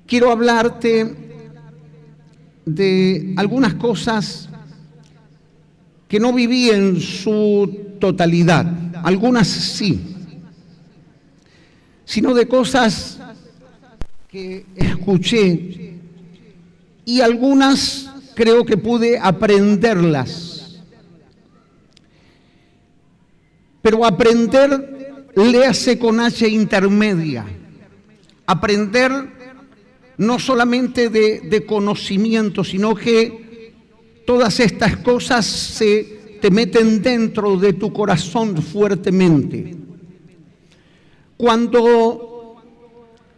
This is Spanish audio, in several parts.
quiero hablarte de algunas cosas que no viví en su totalidad, algunas sí, sino de cosas que escuché y algunas creo que pude aprenderlas. Pero aprender, léase con H intermedia. Aprender no solamente de conocimiento, sino que todas estas cosas te meten dentro de tu corazón fuertemente. Cuando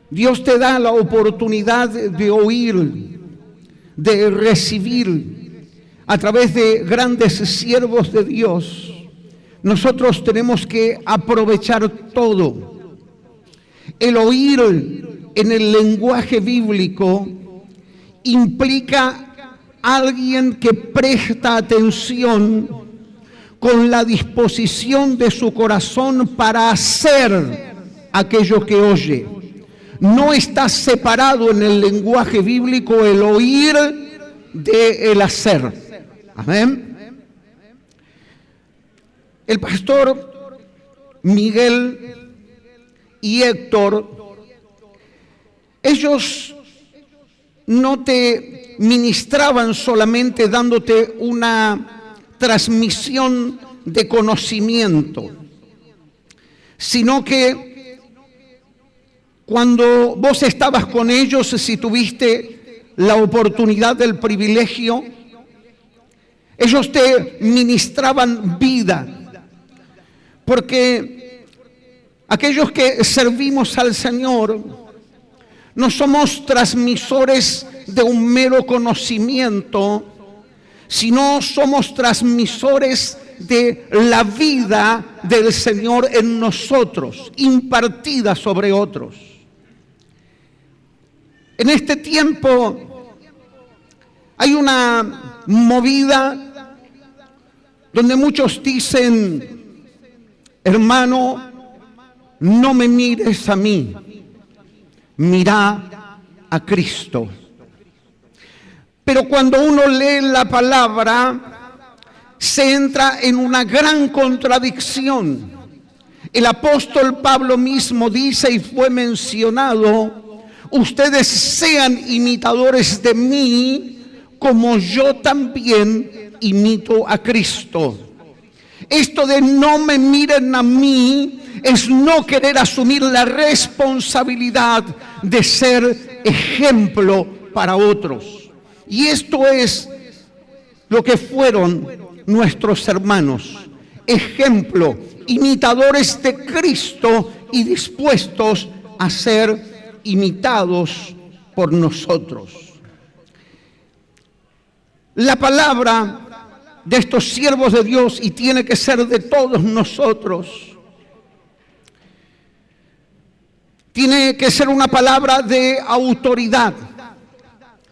Dios te da la oportunidad de oír, de recibir a través de grandes siervos de Dios, nosotros tenemos que aprovechar todo. El oír en el lenguaje bíblico implica alguien que presta atención con la disposición de su corazón para hacer aquello que oye. No está separado en el lenguaje bíblico el oír del hacer. Amén. El pastor Miguel y Héctor, ellos no te ministraban solamente dándote una transmisión de conocimiento, sino que cuando vos estabas con ellos, si tuviste la oportunidad, el privilegio, ellos te ministraban vida, porque aquellos que servimos al Señor no somos transmisores de un mero conocimiento, sino somos transmisores de la vida del Señor en nosotros, impartida sobre otros. En este tiempo hay una movida donde muchos dicen: hermano, no me mires a mí, mira a Cristo. Pero cuando uno lee la palabra, se entra en una gran contradicción. El apóstol Pablo mismo dice, y fue mencionado: ustedes sean imitadores de mí, como yo también imito a Cristo. Esto de no me miren a mí es no querer asumir la responsabilidad de ser ejemplo para otros. Y esto es lo que fueron nuestros hermanos: ejemplo, imitadores de Cristo y dispuestos a ser imitados por nosotros. La palabra de estos siervos de Dios, y tiene que ser de todos nosotros, tiene que ser una palabra de autoridad.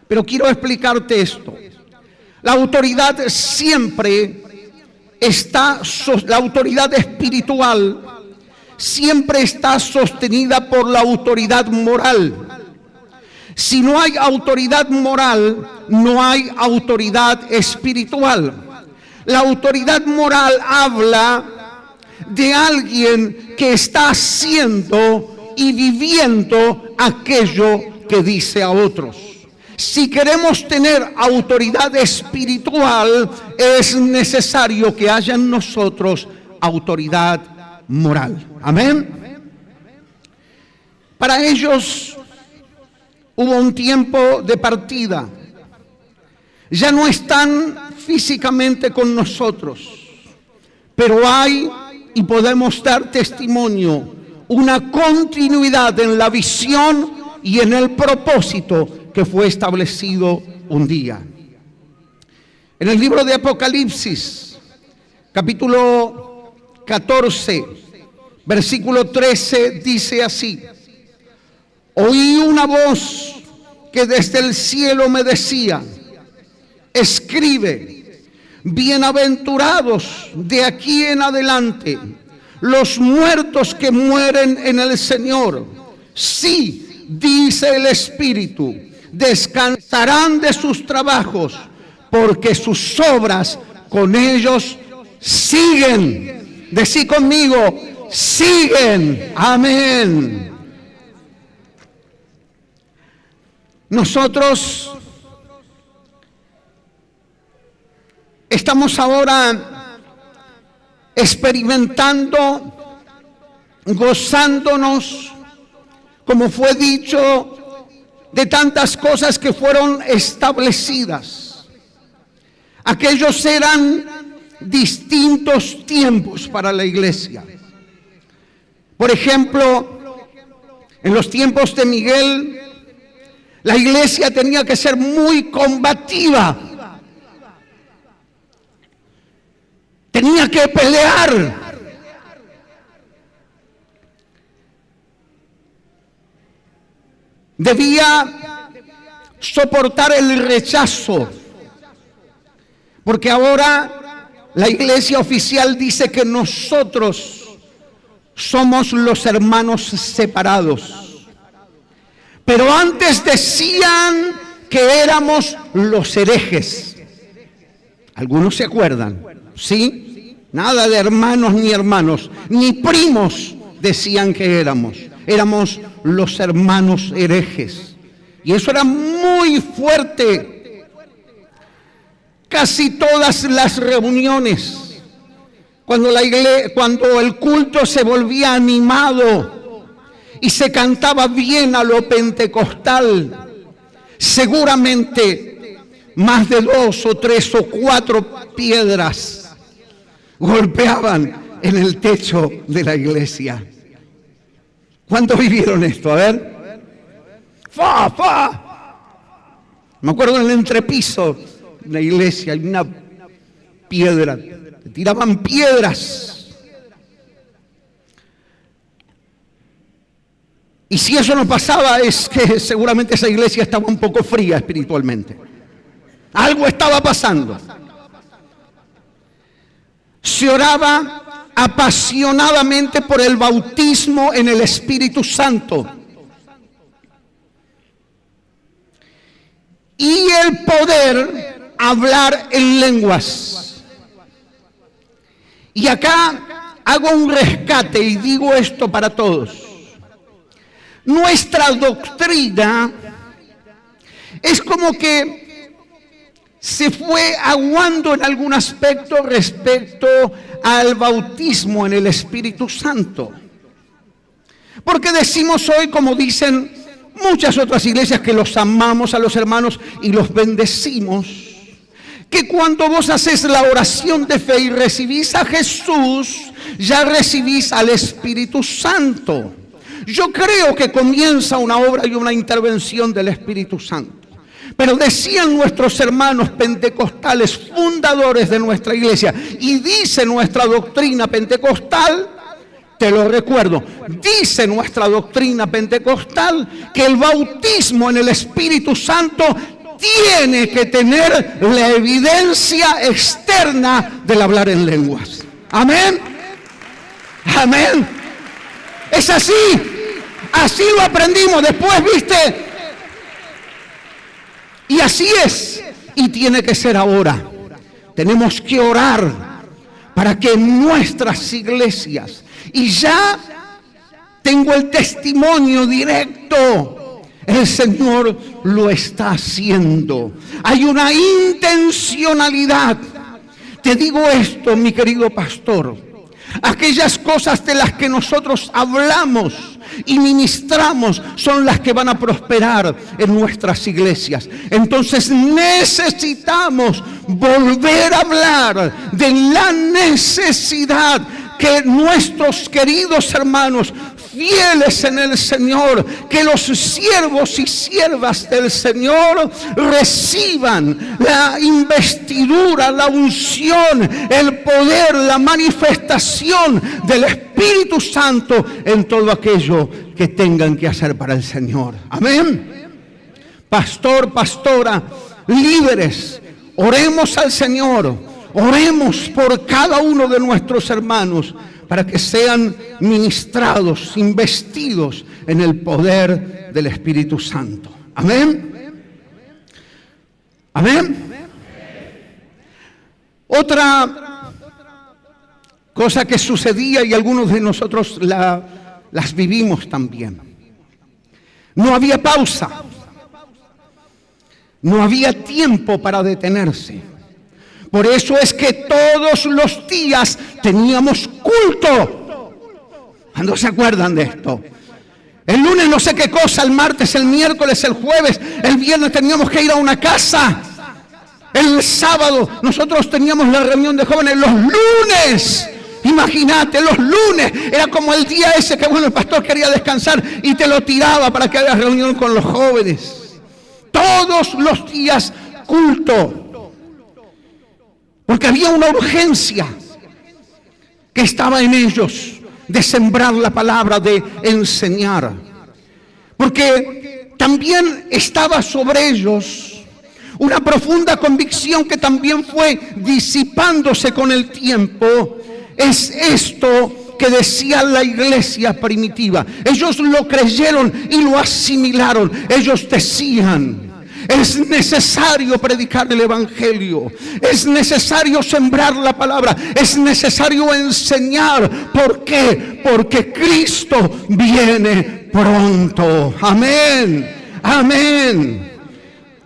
Pero quiero explicarte esto. La autoridad siempre está, la autoridad espiritual siempre está sostenida por la autoridad moral. Si no hay autoridad moral, no hay autoridad espiritual. La autoridad moral habla de alguien que está haciendo y viviendo aquello que dice a otros. Si queremos tener autoridad espiritual, es necesario que haya en nosotros autoridad moral. Amén. Para ellos hubo un tiempo de partida. Ya no están físicamente con nosotros, pero hay, y podemos dar testimonio, una continuidad en la visión y en el propósito que fue establecido un día. En el libro de Apocalipsis, capítulo 14, versículo 13, dice así: oí una voz que desde el cielo me decía: escribe, bienaventurados de aquí en adelante los muertos que mueren en el Señor. Sí, dice el Espíritu, descansarán de sus trabajos, porque sus obras con ellos siguen. Decí conmigo, siguen. Amén. Nosotros estamos ahora experimentando, gozándonos, como fue dicho, de tantas cosas que fueron establecidas. Aquellos eran distintos tiempos para la iglesia. Por ejemplo, en los tiempos de Miguel, la iglesia tenía que ser muy combativa. Tenía que pelear. Debía soportar el rechazo. Porque ahora la iglesia oficial dice que nosotros somos los hermanos separados. Pero antes decían que éramos los herejes. ¿Algunos se acuerdan? ¿Sí? Nada de hermanos ni hermanos, ni primos decían que éramos. Éramos los hermanos herejes. Y eso era muy fuerte. Casi todas las reuniones, cuando el culto se volvía animado y se cantaba bien a lo pentecostal, seguramente más de 2 o 3 o 4 piedras golpeaban en el techo de la iglesia. ¿Cuántos vivieron esto? A ver. ¡Fa, fa! Me acuerdo en el entrepiso de la iglesia, hay una piedra, tiraban piedras. Y si eso no pasaba, es que seguramente esa iglesia estaba un poco fría espiritualmente. Algo estaba pasando. Se oraba apasionadamente por el bautismo en el Espíritu Santo. Y el poder hablar en lenguas. Y acá hago un rescate y digo esto para todos. Nuestra doctrina es como que se fue aguando en algún aspecto respecto al bautismo en el Espíritu Santo. Porque decimos hoy, como dicen muchas otras iglesias, que los amamos a los hermanos y los bendecimos, que cuando vos haces la oración de fe y recibís a Jesús, ya recibís al Espíritu Santo. Yo creo que comienza una obra y una intervención del Espíritu Santo. Pero decían nuestros hermanos pentecostales, fundadores de nuestra iglesia, y dice nuestra doctrina pentecostal, te lo recuerdo, dice nuestra doctrina pentecostal que el bautismo en el Espíritu Santo tiene que tener la evidencia externa del hablar en lenguas. Amén. Amén. Es así. Así lo aprendimos. Después, ¿viste? Y así es. Y tiene que ser ahora. Tenemos que orar para que nuestras iglesias, y ya tengo el testimonio directo, el Señor lo está haciendo. Hay una intencionalidad. Te digo esto, mi querido pastor. Aquellas cosas de las que nosotros hablamos y ministramos son las que van a prosperar en nuestras iglesias. Entonces necesitamos volver a hablar de la necesidad que nuestros queridos hermanos fieles en el Señor, que los siervos y siervas del Señor reciban la investidura, la unción, el poder, la manifestación del Espíritu Santo en todo aquello que tengan que hacer para el Señor. Amén. Pastor, pastora, líderes, oremos al Señor, oremos por cada uno de nuestros hermanos para que sean ministrados, investidos en el poder del Espíritu Santo. Amén. Amén. Otra cosa que sucedía, y algunos de nosotros las vivimos también. No había pausa. No había tiempo para detenerse. Por eso es que todos los días teníamos culto. ¿Cuándo se acuerdan de esto? El lunes no sé qué cosa, el martes, el miércoles, el jueves, el viernes teníamos que ir a una casa. El sábado nosotros teníamos la reunión de jóvenes los lunes. Imagínate, los lunes era como el día ese que bueno, el pastor quería descansar y te lo tiraba para que hagas reunión con los jóvenes. Todos los días culto. Porque había una urgencia que estaba en ellos de sembrar la palabra, de enseñar. Porque también estaba sobre ellos una profunda convicción que también fue disipándose con el tiempo. Es esto que decía la iglesia primitiva. Ellos lo creyeron y lo asimilaron. Ellos decían: es necesario predicar el evangelio, es necesario sembrar la palabra, es necesario enseñar. ¿Por qué? Porque Cristo viene pronto. Amén, amén.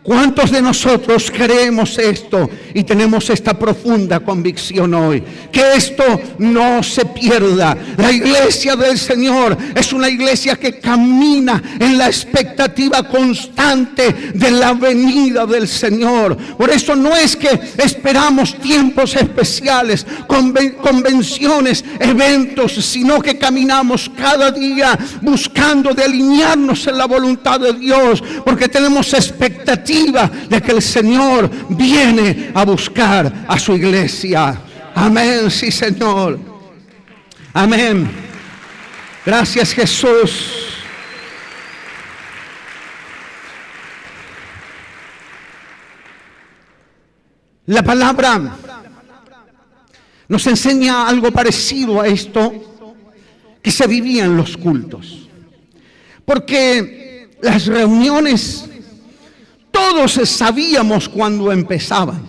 ¿Cuántos de nosotros creemos esto y tenemos esta profunda convicción hoy? Que esto no se pierda. La iglesia del Señor es una iglesia que camina en la expectativa constante de la venida del Señor. Por eso no es que esperamos tiempos especiales, convenciones, eventos, sino que caminamos cada día buscando de alinearnos en la voluntad de Dios, porque tenemos expectativa de que el Señor viene a buscar a su iglesia. Amén, sí, Señor. Amén. Gracias, Jesús. La palabra nos enseña algo parecido a esto que se vivía en los cultos. Porque las reuniones todos sabíamos cuándo empezaban,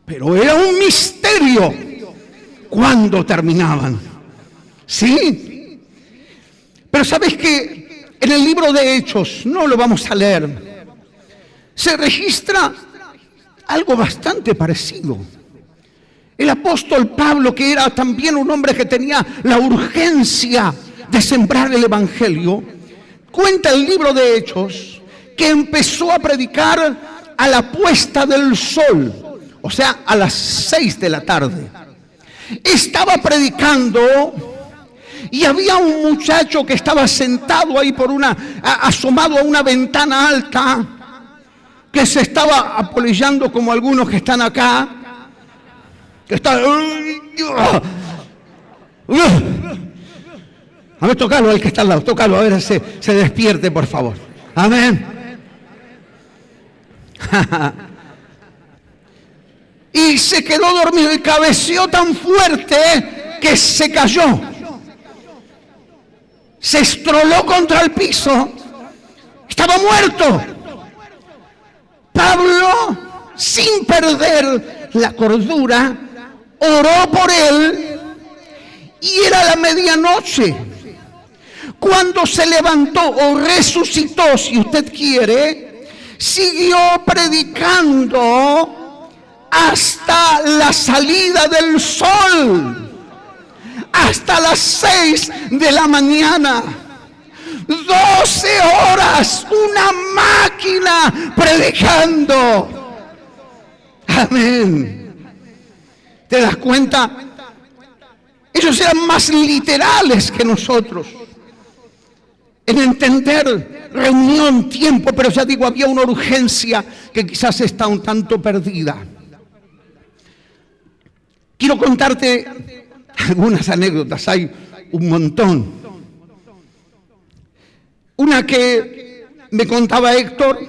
pero era un misterio cuándo terminaban. ¿Sí? Pero sabes que en el libro de Hechos, no lo vamos a leer, se registra algo bastante parecido. El apóstol Pablo, que era también un hombre que tenía la urgencia de sembrar el evangelio, cuenta el libro de Hechos que empezó a predicar a la puesta del sol, o sea, a las 6 de la tarde. Estaba predicando y había un muchacho que estaba sentado ahí asomado a una ventana alta, que se estaba apolillando como algunos que están acá, que está. A ver, tócalo al que está al lado, tócalo, a ver, se despierte, por favor. Amén. Y se quedó dormido y cabeceó tan fuerte que se cayó. Se estroló contra el piso. Estaba muerto. Pablo, sin perder la cordura, oró por él y era la medianoche. Cuando se levantó o resucitó, si usted quiere, siguió predicando hasta la salida del sol, hasta las 6 de la mañana. 12 horas, una máquina predicando. Amén. ¿Te das cuenta? Ellos eran más literales que nosotros en entender reunión, tiempo, pero ya digo, había una urgencia que quizás está un tanto perdida. Quiero contarte algunas anécdotas, hay un montón. Una que me contaba Héctor,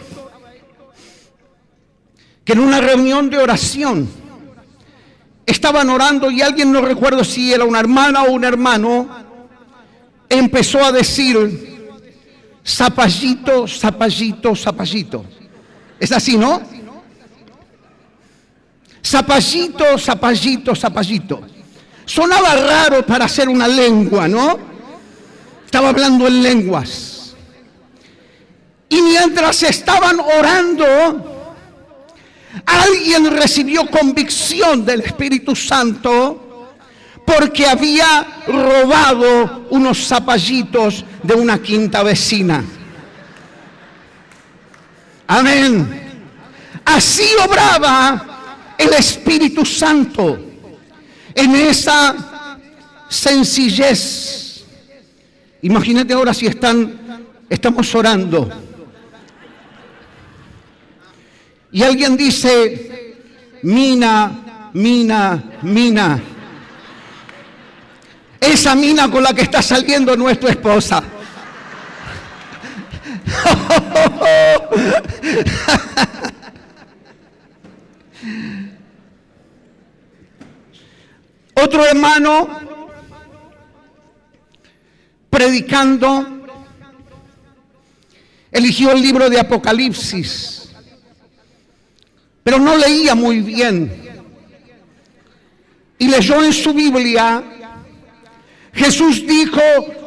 que en una reunión de oración estaban orando y alguien, no recuerdo si era una hermana o un hermano, empezó a decir: zapallito, zapallito, zapallito. Es así, ¿no? Zapallito, zapallito, zapallito. Sonaba raro para hacer una lengua, ¿no? Estaba hablando en lenguas. Y mientras estaban orando, alguien recibió convicción del Espíritu Santo porque había robado unos zapallitos de una quinta vecina. Amén. Así obraba el Espíritu Santo en esa sencillez. Imagínate ahora si estamos orando y alguien dice: Mina, Mina, Mina. Esa mina con la que está saliendo no es tu esposa. Otro hermano predicando eligió el libro de Apocalipsis, pero no leía muy bien, y leyó en su Biblia: Jesús dijo: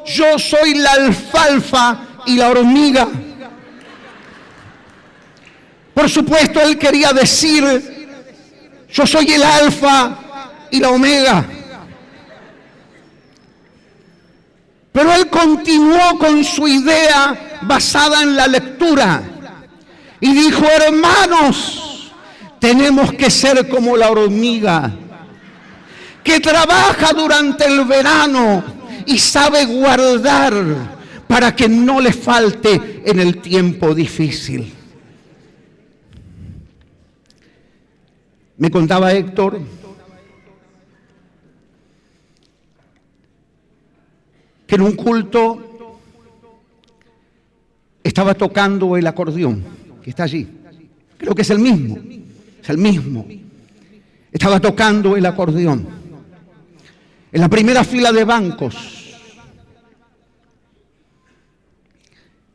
yo soy la alfalfa y la hormiga. Por supuesto, él quería decir: yo soy el alfa y la omega. Pero él continuó con su idea basada en la lectura y dijo: hermanos, tenemos que ser como la hormiga, que trabaja durante el verano y sabe guardar para que no le falte en el tiempo difícil. Me contaba Héctor que en un culto estaba tocando el acordeón, que está allí. Creo que es el mismo. Estaba tocando el acordeón en la primera fila de bancos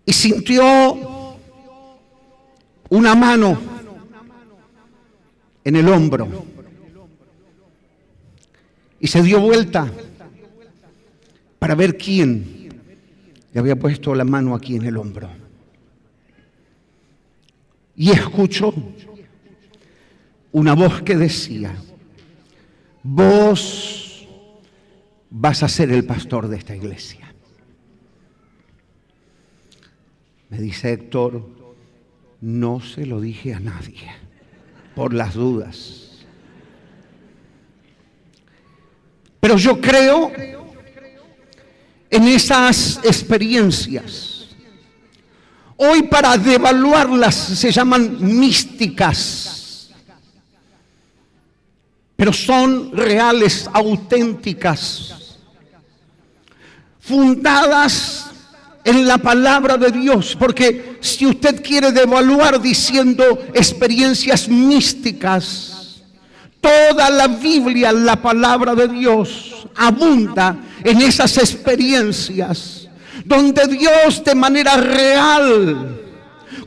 y sintió una mano en el hombro y se dio vuelta para ver quién le había puesto la mano aquí en el hombro. Y escuchó una voz que decía: vos vas a ser el pastor de esta iglesia. Me dice Héctor: no se lo dije a nadie, por las dudas. Pero yo creo en esas experiencias. Hoy, para devaluarlas, se llaman místicas, pero son reales, auténticas, fundadas en la palabra de Dios. Porque si usted quiere devaluar diciendo experiencias místicas, toda la Biblia, la palabra de Dios, abunda en esas experiencias donde Dios, de manera real,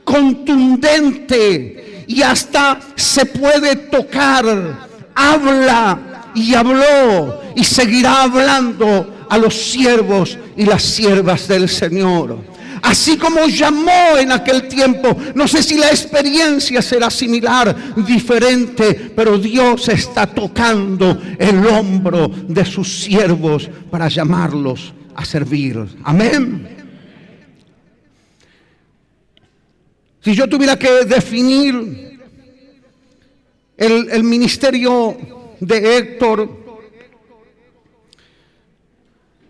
contundente y hasta se puede tocar, habla y habló y seguirá hablando a los siervos y las siervas del Señor. Así como llamó en aquel tiempo. No sé si la experiencia será similar, diferente, pero Dios está tocando el hombro de sus siervos para llamarlos a servir. Amén. Si yo tuviera que definir el ministerio de Héctor,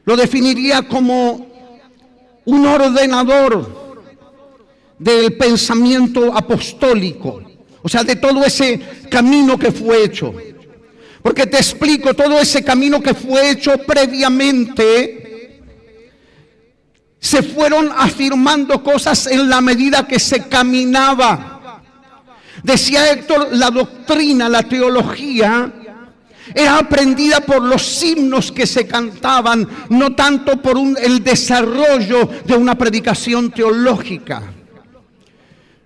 lo definiría como un ordenador del pensamiento apostólico, o sea, de todo ese camino que fue hecho. Porque te explico, todo ese camino que fue hecho previamente, se fueron afirmando cosas en la medida que se caminaba. Decía Héctor, la doctrina, la teología, era aprendida por los himnos que se cantaban, no tanto por el desarrollo de una predicación teológica.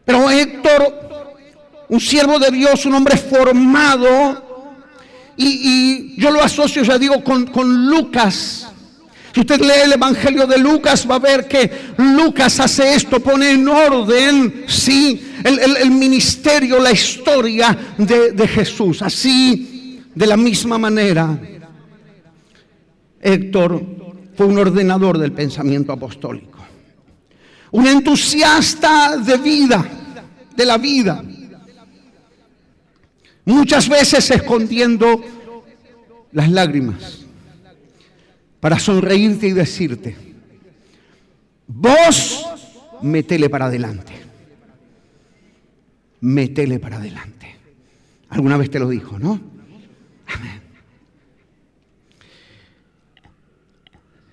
Pero Héctor, un siervo de Dios, un hombre formado, y yo lo asocio, ya digo, con Lucas. Si usted lee el Evangelio de Lucas, va a ver que Lucas hace esto, pone en orden, sí, el ministerio, la historia de Jesús. Así, de la misma manera, Héctor fue un ordenador del pensamiento apostólico, un entusiasta de la vida, muchas veces escondiendo las lágrimas, para sonreírte y decirte: vos métele para adelante. Métele para adelante. Alguna vez te lo dijo, ¿no? Amén.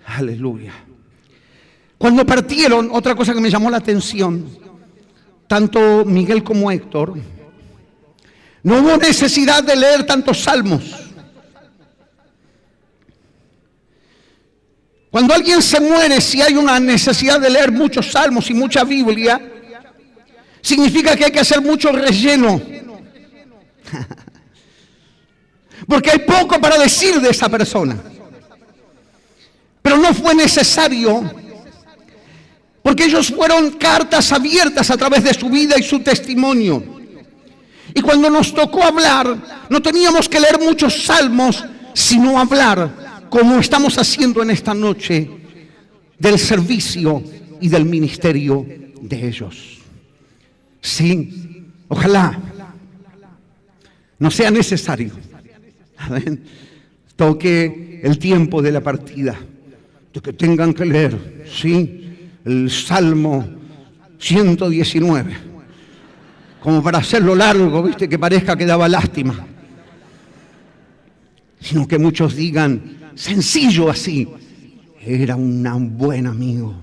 Aleluya. Cuando partieron, otra cosa que me llamó la atención, tanto Miguel como Héctor, no hubo necesidad de leer tantos salmos. Cuando alguien se muere, si hay una necesidad de leer muchos salmos y mucha Biblia, significa que hay que hacer mucho relleno. Porque hay poco para decir de esa persona. Pero no fue necesario, porque ellos fueron cartas abiertas a través de su vida y su testimonio. Y cuando nos tocó hablar, no teníamos que leer muchos salmos, sino hablar, como estamos haciendo en esta noche, del servicio y del ministerio de ellos. Sí, ojalá no sea necesario. Amén. Toque el tiempo de la partida, de que tengan que leer, sí, el Salmo 119, como para hacerlo largo, viste, que parezca que daba lástima, sino que muchos digan, sencillo así: era un buen amigo,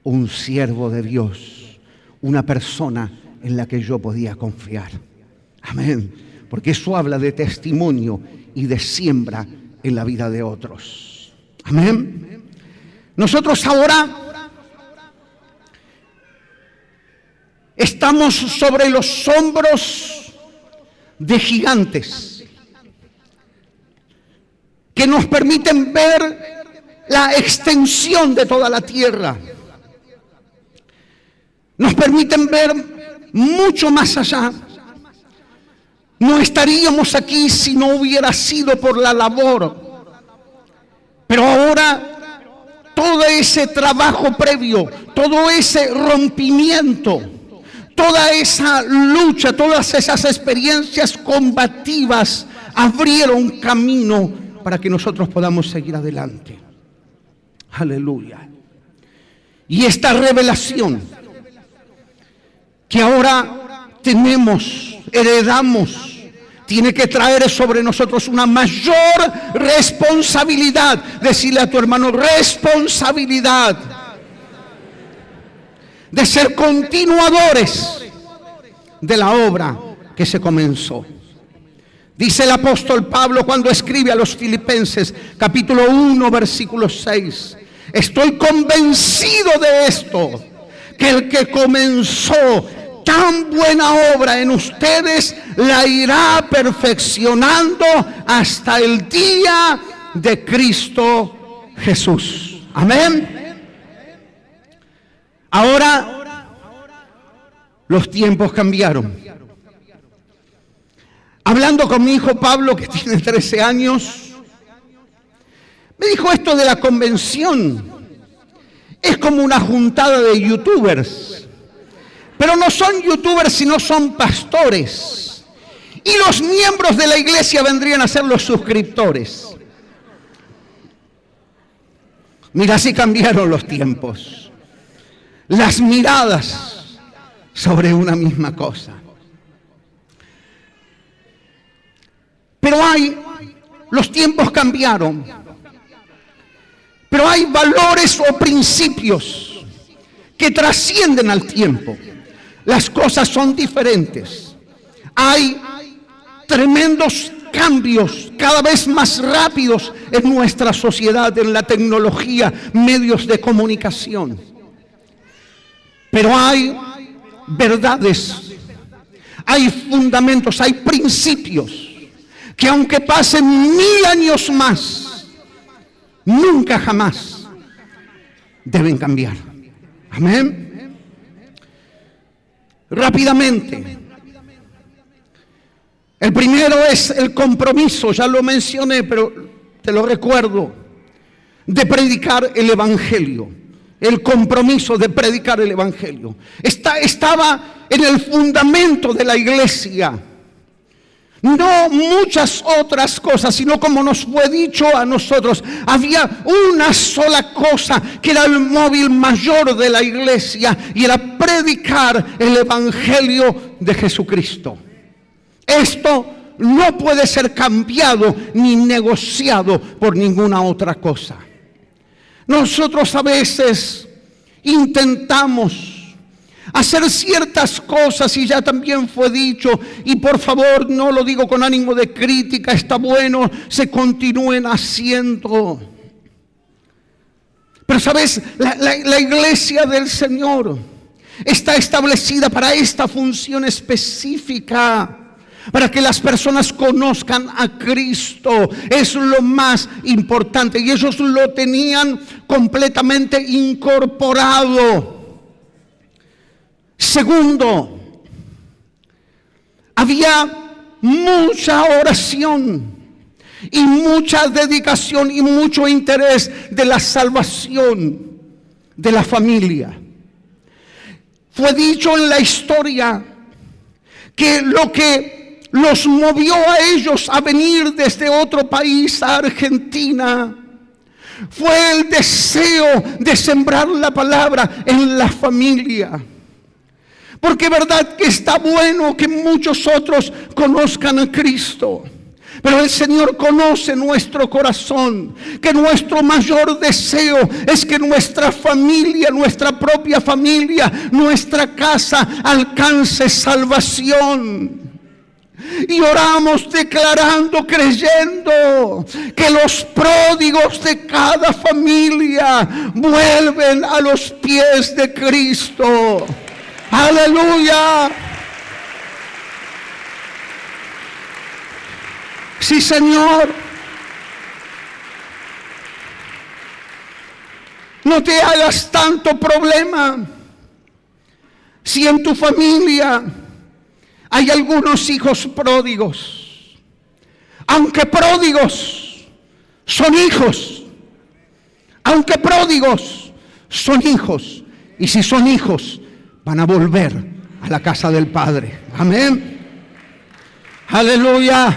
un siervo de Dios, una persona en la que yo podía confiar. Amén. Porque eso habla de testimonio y de siembra en la vida de otros. Amén. Nosotros ahora estamos sobre los hombros de gigantes que nos permiten ver la extensión de toda la tierra. Nos permiten ver mucho más allá. No estaríamos aquí si no hubiera sido por la labor. Pero ahora, todo ese trabajo previo, todo ese rompimiento, toda esa lucha, todas esas experiencias combativas abrieron camino para que nosotros podamos seguir adelante. Aleluya. Y esta revelación que ahora tenemos, heredamos, tiene que traer sobre nosotros una mayor responsabilidad. Decirle a tu hermano: responsabilidad de ser continuadores de la obra que se comenzó. Dice el apóstol Pablo cuando escribe a los Filipenses, capítulo 1, versículo 6: estoy convencido de esto, que el que comenzó tan buena obra en ustedes la irá perfeccionando hasta el día de Cristo Jesús. Amén. Ahora los tiempos cambiaron. Hablando con mi hijo Pablo, que tiene 13 años, me dijo: esto de la convención es como una juntada de youtubers. Pero no son youtubers, sino son pastores. Y los miembros de la iglesia vendrían a ser los suscriptores. Mira, así cambiaron los tiempos. Las miradas sobre una misma cosa. Pero los tiempos cambiaron. Pero hay valores o principios que trascienden al tiempo. Las cosas son diferentes. Hay tremendos cambios cada vez más rápidos en nuestra sociedad, en la tecnología, medios de comunicación. Pero hay verdades, hay fundamentos, hay principios que aunque pasen 1000 años más, nunca jamás deben cambiar. Amén. Rápidamente. El primero es el compromiso, ya lo mencioné, pero te lo recuerdo, de predicar el Evangelio. El compromiso de predicar el Evangelio. Estaba en el fundamento de la iglesia. No muchas otras cosas, sino como nos fue dicho a nosotros, había una sola cosa que era el móvil mayor de la iglesia, y era predicar el Evangelio de Jesucristo. Esto no puede ser cambiado ni negociado por ninguna otra cosa. Nosotros a veces intentamos hacer ciertas cosas, y ya también fue dicho, y por favor no lo digo con ánimo de crítica, está bueno, se continúen haciendo. Pero sabes, la iglesia del Señor está establecida para esta función específica, para que las personas conozcan a Cristo. Es lo más importante, y ellos lo tenían completamente incorporado. Segundo, había mucha oración y mucha dedicación y mucho interés de la salvación de la familia. Fue dicho en la historia que lo que los movió a ellos a venir desde otro país a Argentina fue el deseo de sembrar la palabra en la familia. Porque verdad que está bueno que muchos otros conozcan a Cristo, pero el Señor conoce nuestro corazón, que nuestro mayor deseo es que nuestra familia, nuestra propia familia, nuestra casa alcance salvación. Y oramos declarando, creyendo que los pródigos de cada familia vuelven a los pies de Cristo. ¡Aleluya! Sí, Señor. No te hagas tanto problema si en tu familia hay algunos hijos pródigos. Aunque pródigos, son hijos. Aunque pródigos, son hijos. Y si son hijos, van a volver a la casa del Padre. Amén. Aleluya.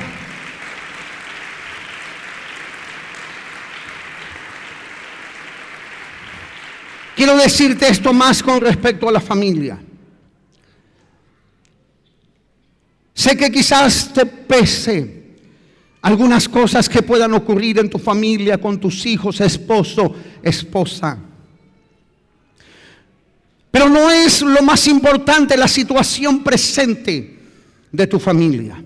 Quiero decirte esto más con respecto a la familia. Sé que quizás te pese algunas cosas que puedan ocurrir en tu familia, con tus hijos, esposo, esposa. Pero no es lo más importante la situación presente de tu familia.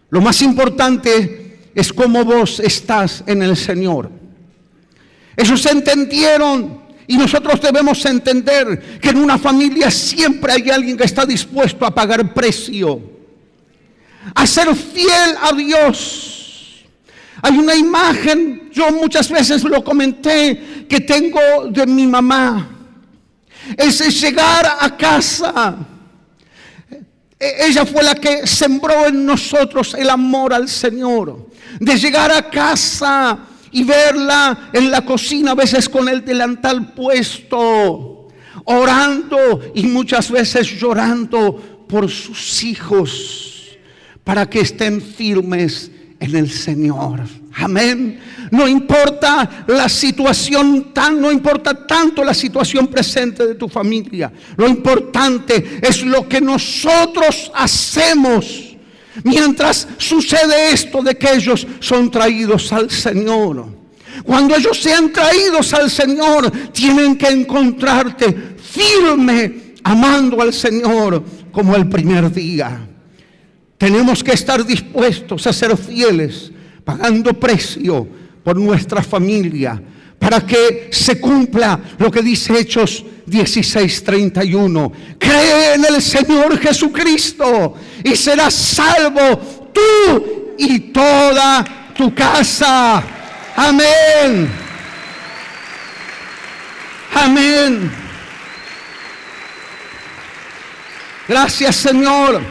Lo más importante es cómo vos estás en el Señor. Ellos entendieron, y nosotros debemos entender, que en una familia siempre hay alguien que está dispuesto a pagar precio, a ser fiel a Dios. Hay una imagen, yo muchas veces lo comenté, que tengo de mi mamá. Es llegar a casa. Ella fue la que sembró en nosotros el amor al Señor. De llegar a casa y verla en la cocina, a veces con el delantal puesto, orando y muchas veces llorando por sus hijos, para que estén firmes en el Señor. Amén. No importa la situación, no importa tanto la situación presente de tu familia. Lo importante es lo que nosotros hacemos mientras sucede esto de que ellos son traídos al Señor. Cuando ellos sean traídos al Señor, tienen que encontrarte, firme, amando al Señor como el primer día. tenemos que estar dispuestos a ser fieles, pagando precio por nuestra familia, para que se cumpla lo que dice Hechos 16:31. Cree en el Señor Jesucristo y serás salvo tú y toda tu casa. Amén. Amén. Gracias, Señor.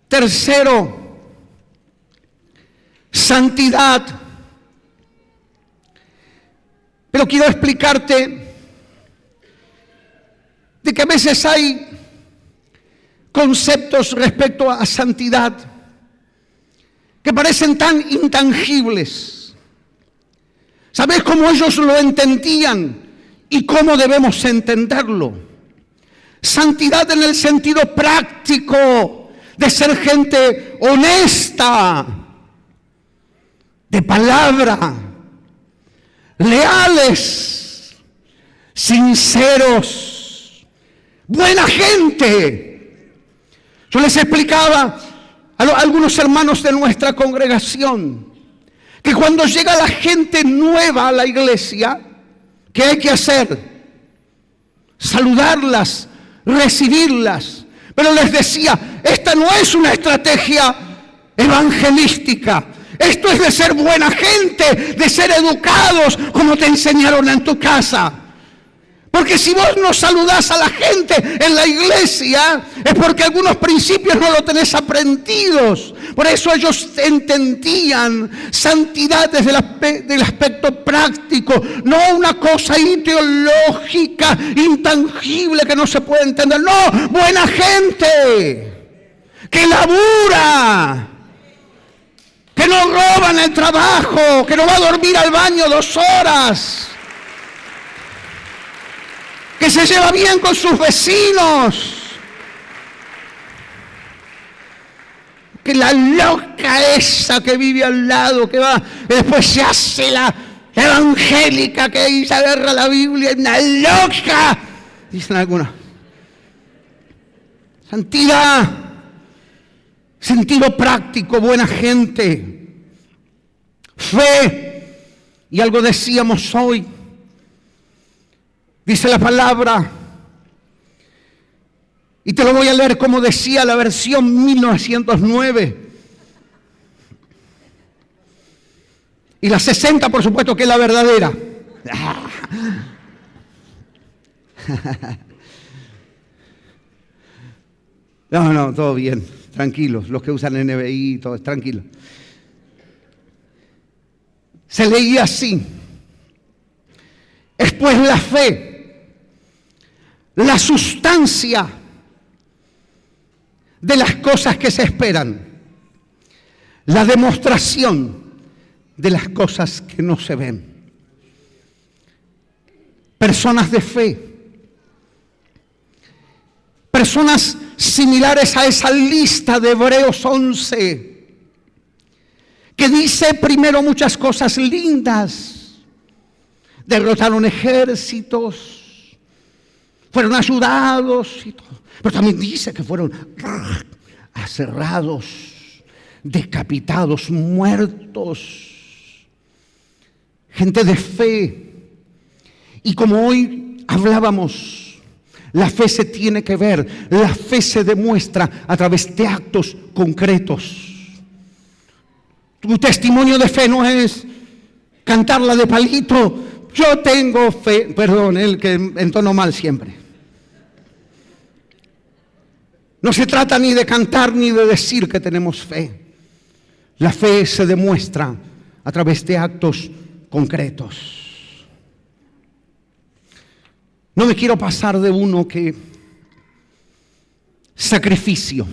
Tercero, santidad. Pero quiero explicarte de que a veces hay conceptos respecto a santidad que parecen tan intangibles. ¿Sabes cómo ellos lo entendían y cómo debemos entenderlo? Santidad en el sentido práctico de ser gente honesta, de palabra, leales, sinceros, buena gente. Yo les explicaba a algunos hermanos de nuestra congregación que cuando llega la gente nueva a la iglesia, ¿qué hay que hacer? Saludarlas, recibirlas. Pero les decía, esta no es una estrategia evangelística. Esto es de ser buena gente, de ser educados como te enseñaron en tu casa. Porque si vos no saludás a la gente en la iglesia, es porque algunos principios no lo tenés aprendidos. Por eso ellos entendían santidad desde el aspecto práctico, no una cosa ideológica, intangible que no se puede entender. No, buena gente, que labura, que no roba en el trabajo, que no va a dormir al baño 2 horas. Que se lleva bien con sus vecinos. Que la loca esa que vive al lado, que va, y después se hace la evangélica que ahí se agarra la Biblia, una loca, dicen algunos. Santidad, sentido práctico, buena gente, fe, y algo decíamos hoy. Dice la palabra, y te lo voy a leer como decía la versión 1909. Y la 60, por supuesto, que es la verdadera. No, todo bien, tranquilos. Los que usan NBI, todo es tranquilo. Se leía así. Es pues la fe, la sustancia de las cosas que se esperan, la demostración de las cosas que no se ven. Personas de fe, personas similares a esa lista de Hebreos 11, que dice primero muchas cosas lindas. Derrotaron ejércitos, fueron ayudados y todo. Pero también dice que fueron aserrados, decapitados, muertos. Gente de fe. Y como hoy hablábamos, la fe se tiene que ver, la fe se demuestra a través de actos concretos. Tu testimonio de fe no es cantarla de palito. Yo tengo fe, perdón, el que entono mal siempre. No se trata ni de cantar ni de decir que tenemos fe. La fe se demuestra a través de actos concretos. No me quiero pasar de uno que sacrificio.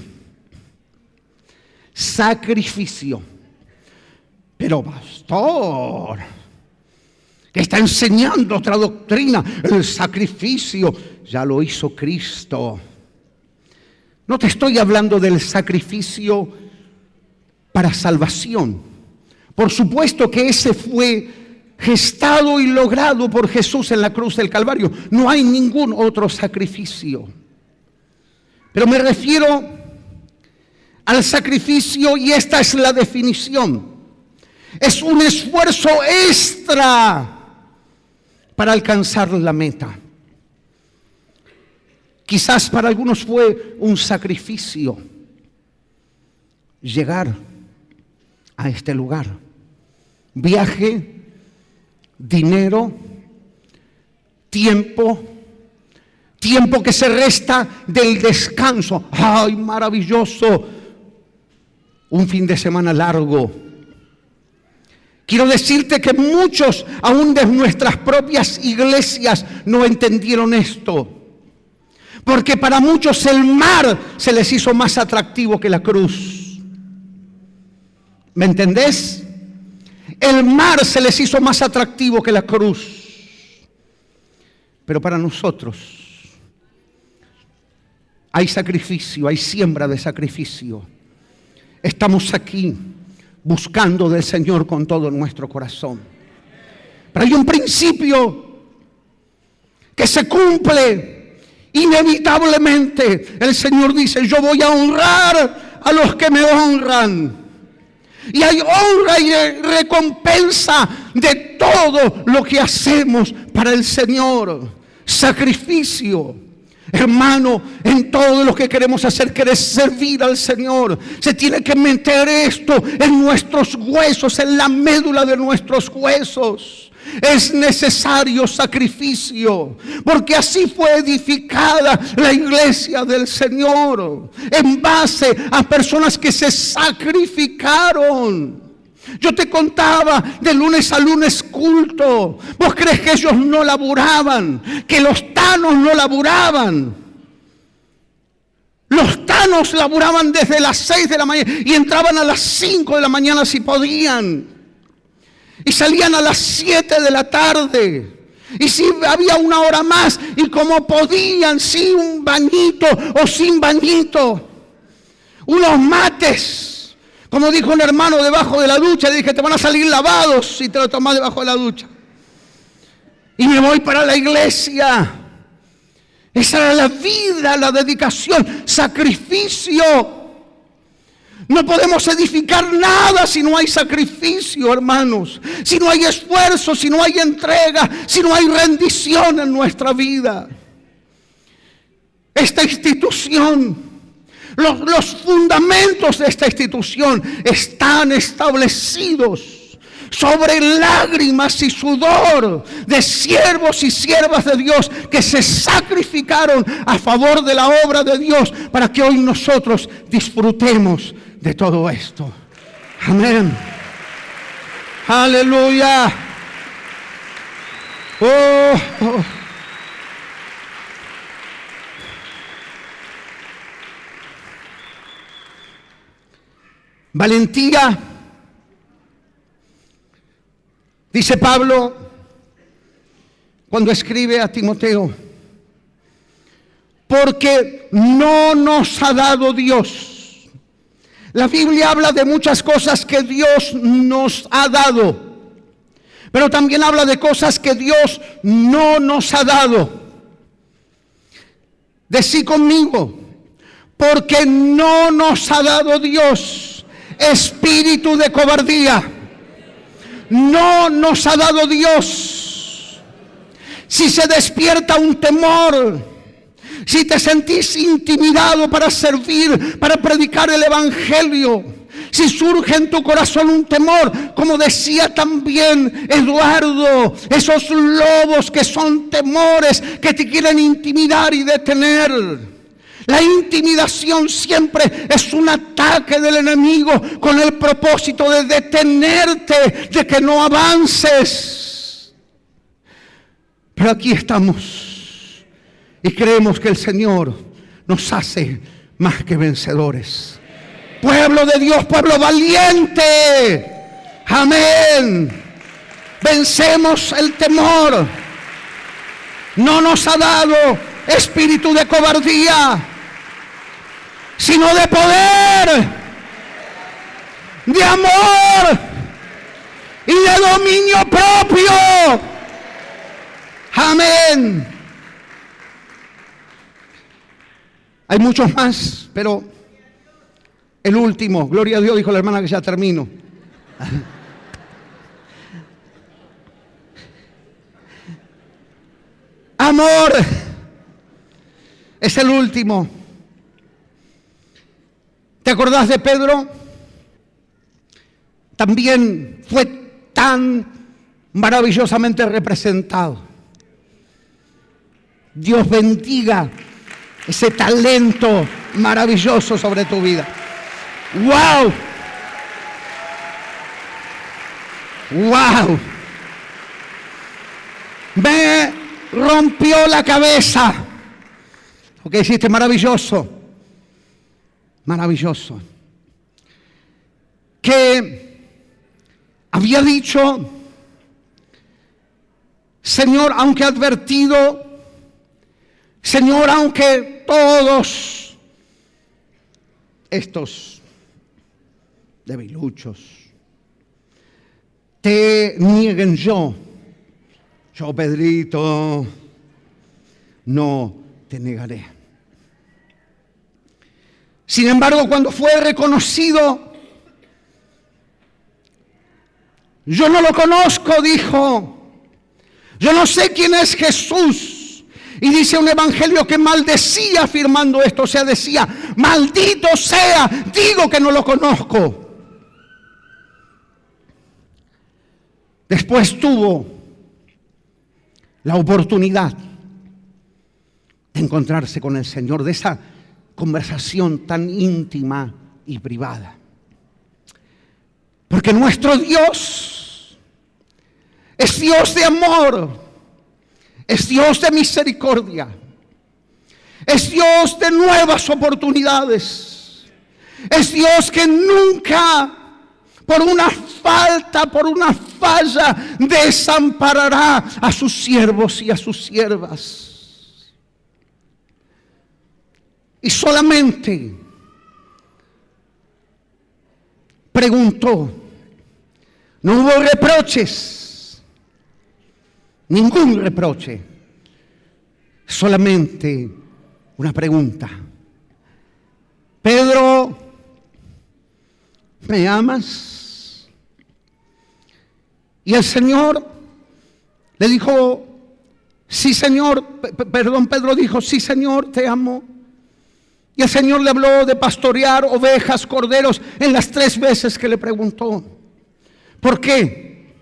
Pero pastor, que está enseñando otra doctrina, el sacrificio, ya lo hizo Cristo. No te estoy hablando del sacrificio para salvación. Por supuesto que ese fue gestado y logrado por Jesús en la cruz del Calvario. No hay ningún otro sacrificio. Pero me refiero al sacrificio, y esta es la definición. Es un esfuerzo extra para alcanzar la meta. Quizás para algunos fue un sacrificio llegar a este lugar. Viaje, dinero, tiempo que se resta del descanso. ¡Ay, maravilloso! Un fin de semana largo. Quiero decirte que muchos, aún de nuestras propias iglesias, no entendieron esto. Porque para muchos el mar se les hizo más atractivo que la cruz. ¿Me entendés? El mar se les hizo más atractivo que la cruz. Pero para nosotros hay sacrificio, hay siembra de sacrificio. Estamos aquí buscando del Señor con todo nuestro corazón. Pero hay un principio que se cumple inevitablemente. El Señor dice: yo voy a honrar a los que me honran. Y hay honra y recompensa de todo lo que hacemos para el Señor. Sacrificio. Hermano, en todo lo que queremos hacer, querer servir al Señor, se tiene que meter esto en nuestros huesos, en la médula de nuestros huesos. Es necesario sacrificio, porque así fue edificada la iglesia del Señor, en base a personas que se sacrificaron. Yo te contaba de lunes a lunes culto. ¿Vos crees que ellos no laburaban? Que los tanos no laburaban. Los tanos laburaban desde las 6 de la mañana y entraban a las 5 de la mañana si podían. Y salían a las 7 de la tarde. Y si había una hora más, y como podían, sin un bañito o sin bañito. Unos mates. Como dijo un hermano debajo de la ducha, le dije: te van a salir lavados si te lo tomas debajo de la ducha. Y me voy para la iglesia. Esa era la vida, la dedicación, sacrificio. No podemos edificar nada si no hay sacrificio, hermanos. Si no hay esfuerzo, si no hay entrega, si no hay rendición en nuestra vida. Esta institución, los fundamentos de esta institución están establecidos sobre lágrimas y sudor de siervos y siervas de Dios que se sacrificaron a favor de la obra de Dios para que hoy nosotros disfrutemos de todo esto. Amén. Aleluya. Oh. Valentía, dice Pablo cuando escribe a Timoteo, porque no nos ha dado Dios. La Biblia habla de muchas cosas que Dios nos ha dado, pero también habla de cosas que Dios no nos ha dado. Decí conmigo: porque no nos ha dado Dios espíritu de cobardía. No nos ha dado Dios. Si se despierta un temor, si te sentís intimidado para servir, para predicar el evangelio, si surge en tu corazón un temor, como decía también Eduardo, esos lobos que son temores que te quieren intimidar y detener. La intimidación siempre es un ataque del enemigo con el propósito de detenerte, de que no avances. Pero aquí estamos y creemos que el Señor nos hace más que vencedores. Pueblo de Dios, pueblo valiente. Amén. Vencemos el temor. No nos ha dado espíritu de cobardía, sino de poder, de amor y de dominio propio. Amén. Hay muchos más, pero el último, gloria a Dios, dijo la hermana que ya termino. Amor es el último. ¿Te acordás de Pedro? También fue tan maravillosamente representado. Dios bendiga ese talento maravilloso sobre tu vida. ¡Wow! ¡Wow! Me rompió la cabeza. Lo que hiciste, maravilloso. Maravilloso. Que había dicho, Señor, aunque advertido, Señor, aunque todos estos debiluchos te nieguen, yo, Pedrito, no te negaré. Sin embargo, cuando fue reconocido, yo no lo conozco, dijo. Yo no sé quién es Jesús. Y dice un evangelio que maldecía afirmando esto. O sea, decía, maldito sea, digo que no lo conozco. Después tuvo la oportunidad de encontrarse con el Señor, de esa conversación tan íntima y privada. Porque nuestro Dios es Dios de amor, es Dios de misericordia, es Dios de nuevas oportunidades, es Dios que nunca por una falta, por una falla, desamparará a sus siervos y a sus siervas. Y solamente preguntó, no hubo reproches, ningún reproche, solamente una pregunta. Pedro, ¿me amas? Y el Señor le dijo, sí, Señor. Pedro dijo, sí, Señor, te amo. Y el Señor le habló de pastorear ovejas, corderos, en las 3 veces que le preguntó. ¿Por qué?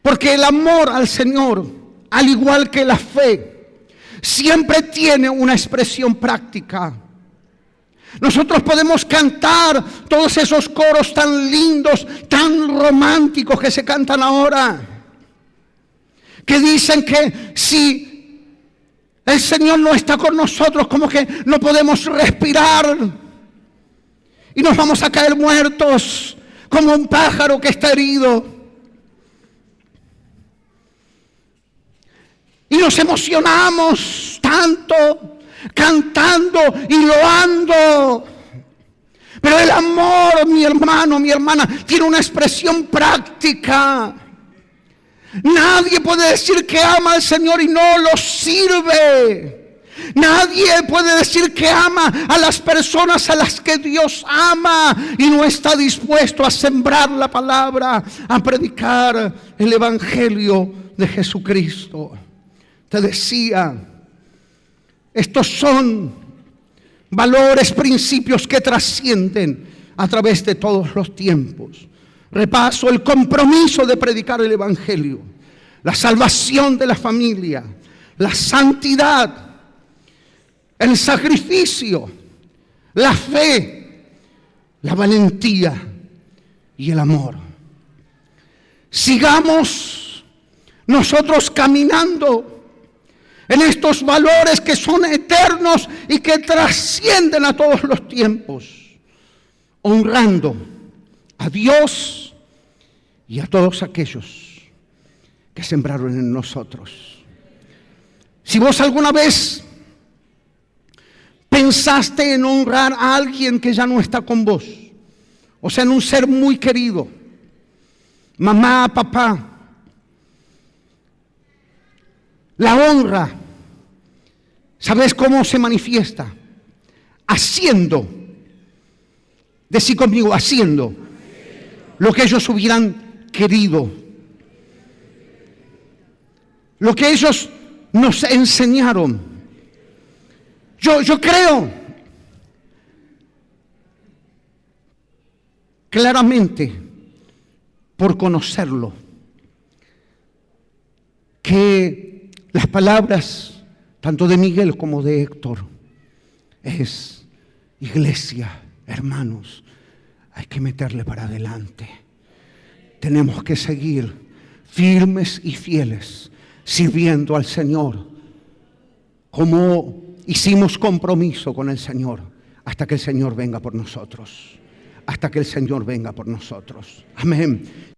Porque el amor al Señor, al igual que la fe, siempre tiene una expresión práctica. Nosotros podemos cantar todos esos coros tan lindos, tan románticos que se cantan ahora, que dicen que si el Señor no está con nosotros, como que no podemos respirar y nos vamos a caer muertos como un pájaro que está herido. Y nos emocionamos tanto cantando y loando. Pero el amor, mi hermano, mi hermana, tiene una expresión práctica. Nadie puede decir que ama al Señor y no lo sirve. Nadie puede decir que ama a las personas a las que Dios ama y no está dispuesto a sembrar la palabra, a predicar el evangelio de Jesucristo. Te decía, estos son valores, principios que trascienden a través de todos los tiempos. Repaso: el compromiso de predicar el evangelio, la salvación de la familia, la santidad, el sacrificio, la fe, la valentía y el amor. Sigamos nosotros caminando en estos valores que son eternos y que trascienden a todos los tiempos, honrando a Dios y a todos aquellos que sembraron en nosotros. Si vos alguna vez pensaste en honrar a alguien que ya no está con vos, o sea, en un ser muy querido, mamá, papá, la honra ¿Sabes cómo se manifiesta? Haciendo. Decí conmigo, haciendo lo que ellos hubieran querido. Lo que ellos nos enseñaron. Yo creo claramente, por conocerlo, que las palabras tanto de Miguel como de Héctor es: iglesia, hermanos, hay que meterle para adelante. Tenemos que seguir firmes y fieles, sirviendo al Señor, como hicimos compromiso con el Señor, hasta que el Señor venga por nosotros. Hasta que el Señor venga por nosotros. Amén.